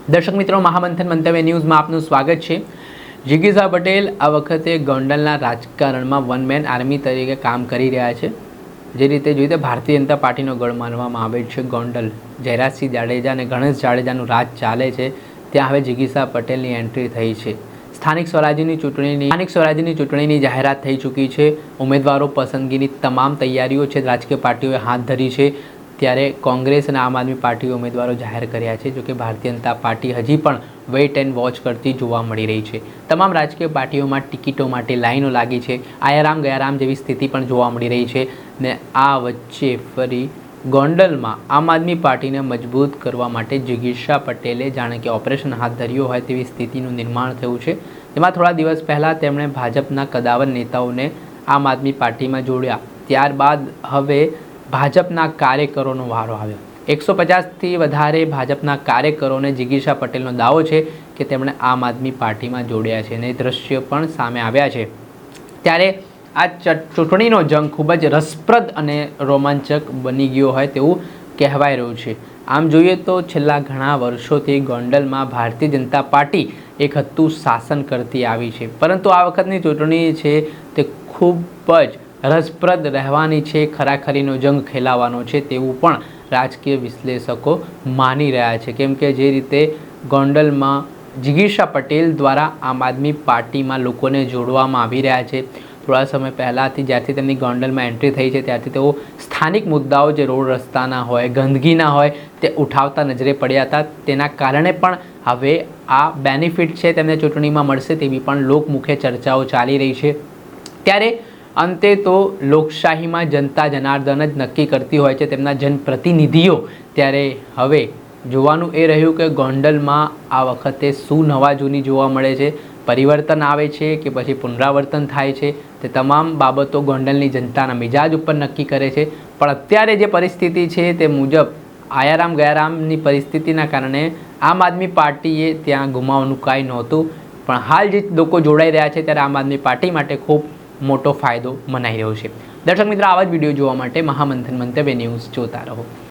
દર્શક મિત્રો, મહામંથન મંતવ્ય ન્યૂઝમાં આપનું સ્વાગત છે। જિગીશા પટેલ આ વખતે ગોંડલના રાજકારણમાં વન મેન આર્મી તરીકે કામ કરી રહ્યા છે। જે રીતે જોઈએ ભારતીય જનતા પાર્ટીનો ગઢ માનવામાં આવે છે ગોંડલ, જયરાજસિંહ જાડેજા અને ગણેશ જાડેજાનું રાજ ચાલે છે, ત્યાં હવે જિગીશા પટેલની એન્ટ્રી થઈ છે। સ્થાનિક સ્વરાજ્યની ચૂંટણીની જાહેરાત થઈ ચૂકી છે। ઉમેદવારો પસંદગીની તમામ તૈયારીઓ છે રાજકીય પાર્ટીઓએ હાથ ધરી છે। ત્યારે કોંગ્રેસ અને આમ આદમી પાર્ટીએ ઉમેદવારો જાહેર કર્યા છે। જો કે ભારતીય જનતા પાર્ટી હજી પણ વેઇટ એન્ડ વોચ કરતી જોવા મળી રહી છે। તમામ રાજકીય પાર્ટીઓમાં ટિકિટો માટે લાઈનો લાગી છે। આયારામ ગયારામ જેવી સ્થિતિ પણ જોવા મળી રહી છે। ને આ વચ્ચે ફરી ગોંડલમાં આમ આદમી પાર્ટીને મજબૂત કરવા માટે જિગીશા પટેલે જાણે કે ઓપરેશન હાથ ધર્યું હોય તેવી સ્થિતિનું નિર્માણ થયું છે। જેમાં થોડા દિવસ પહેલાં તેમણે ભાજપના કદાવર નેતાઓને આમ આદમી પાર્ટીમાં જોડ્યા। ત્યારબાદ હવે ભાજપના કાર્યકરોનો વારો આવ્યો। 150થી વધારે ભાજપના કાર્યકરોને જિગીશા પટેલનો દાવો છે કે તેમણે આમ આદમી પાર્ટીમાં જોડ્યા છે અને દ્રશ્ય પણ સામે આવ્યા છે। ત્યારે આ ચૂંટણીનો જંગ ખૂબ જ રસપ્રદ અને રોમાંચક બની ગયો હોય તેવું કહેવાય રહ્યું છે। આમ જોઈએ તો છેલ્લા ઘણા વર્ષોથી ગોંડલમાં ભારતીય જનતા પાર્ટી એક હતું શાસન કરતી આવી છે, પરંતુ આ વખતની ચૂંટણી છે તે ખૂબ જ રસપ્રદ રહેવાની છે। ખરાખરીનો જંગ ખેલાવાનો છે તેવું પણ રાજકીય વિશ્લેષકો માની રહ્યા છે, કેમ કે જે રીતે ગોંડલમાં જિગીશા પટેલ દ્વારા આમ આદમી પાર્ટીમાં લોકોને જોડવામાં આવી રહ્યા છે। થોડા સમય પહેલાંથી જ્યારથી તેમની ગોંડલમાં એન્ટ્રી થઈ છે ત્યારથી તેઓ સ્થાનિક મુદ્દાઓ જે રોડ રસ્તાના હોય, ગંદકીના હોય તે ઉઠાવતા નજરે પડ્યા હતા। તેના કારણે પણ હવે આ બેનિફિટ છે તેમને ચૂંટણીમાં મળશે તેવી પણ લોકમુખે ચર્ચાઓ ચાલી રહી છે। ત્યારે અંતે તો લોકશાહીમાં જનતા જનાર્દન જ નક્કી કરતી હોય છે તેમના જનપ્રતિનિધિઓ। ત્યારે હવે જોવાનું એ રહ્યું કે ગોંડલમાં આ વખતે શું નવા જૂની જોવા મળે છે, પરિવર્તન આવે છે કે પછી પુનરાવર્તન થાય છે, તે તમામ બાબતો ગોંડલની જનતાના મિજાજ ઉપર નક્કી કરે છે। પણ અત્યારે જે પરિસ્થિતિ છે તે મુજબ આયારામ ગયારામની પરિસ્થિતિના કારણે આમ આદમી પાર્ટીએ ત્યાં ગુમાવવાનું કાંઈ નહોતું, પણ હાલ જે લોકો જોડાઈ રહ્યા છે ત્યારે આમ આદમી પાર્ટી માટે ખૂબ મોટો ફાયદો મનાઈ રહ્યો છે। દર્શક મિત્રો, આવા જ વિડીયો જોવા માટે મહામંથન મંતવ્ય ન્યૂઝ જોતા રહો।